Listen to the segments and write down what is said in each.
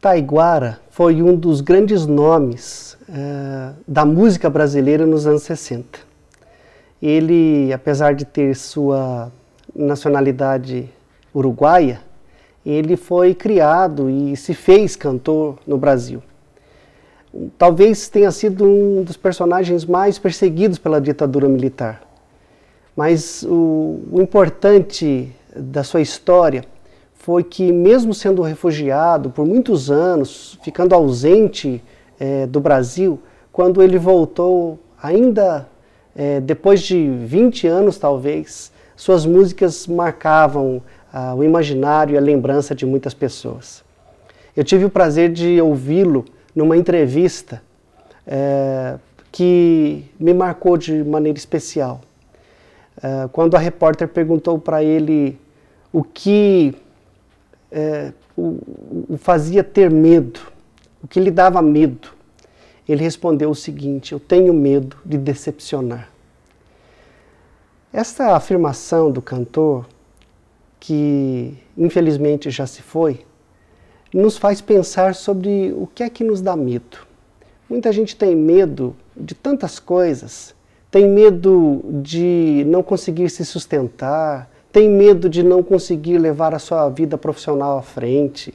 Taiguara foi um dos grandes nomes da música brasileira nos anos 60. Ele, apesar de ter sua nacionalidade uruguaia, ele foi criado e se fez cantor no Brasil. Talvez tenha sido um dos personagens mais perseguidos pela ditadura militar. Mas o importante da sua história foi que, mesmo sendo refugiado por muitos anos, ficando ausente do Brasil, quando ele voltou, ainda depois de 20 anos talvez, suas músicas marcavam o imaginário e a lembrança de muitas pessoas. Eu tive o prazer de ouvi-lo numa entrevista que me marcou de maneira especial. Quando a repórter perguntou para ele o que o fazia ter medo, o que lhe dava medo, ele respondeu o seguinte: eu tenho medo de decepcionar. Essa afirmação do cantor, que infelizmente já se foi, nos faz pensar sobre o que é que nos dá medo. Muita gente tem medo de tantas coisas, tem medo de não conseguir se sustentar, tem medo de não conseguir levar a sua vida profissional à frente,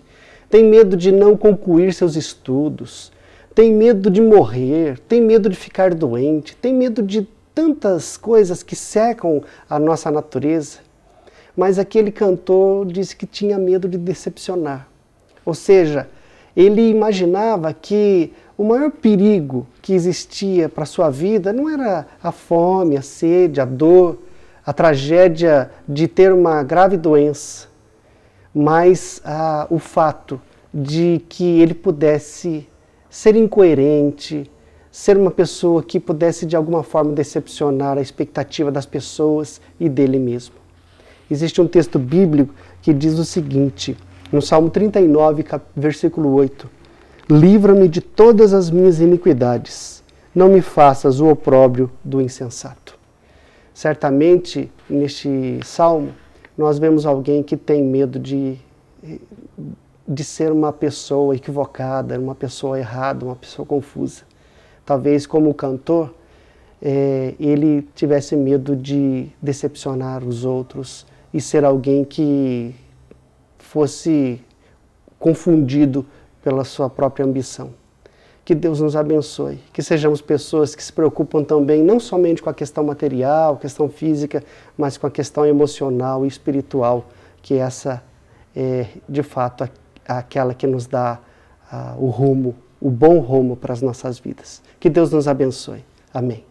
tem medo de não concluir seus estudos, tem medo de morrer, tem medo de ficar doente, tem medo de tantas coisas que cercam a nossa natureza. Mas aquele cantor disse que tinha medo de decepcionar. Ou seja, ele imaginava que o maior perigo que existia para a sua vida não era a fome, a sede, a dor, a tragédia de ter uma grave doença, mas o fato de que ele pudesse ser incoerente, ser uma pessoa que pudesse de alguma forma decepcionar a expectativa das pessoas e dele mesmo. Existe um texto bíblico que diz o seguinte, no Salmo 39, versículo 8, livra-me de todas as minhas iniquidades, não me faças o opróbrio do insensato. Certamente, neste salmo, nós vemos alguém que tem medo de ser uma pessoa equivocada, uma pessoa errada, uma pessoa confusa. Talvez, como cantor, ele tivesse medo de decepcionar os outros e ser alguém que fosse confundido pela sua própria ambição. Que Deus nos abençoe, que sejamos pessoas que se preocupam também não somente com a questão material, questão física, mas com a questão emocional e espiritual, que essa é, de fato, aquela que nos dá o rumo, o bom rumo para as nossas vidas. Que Deus nos abençoe. Amém.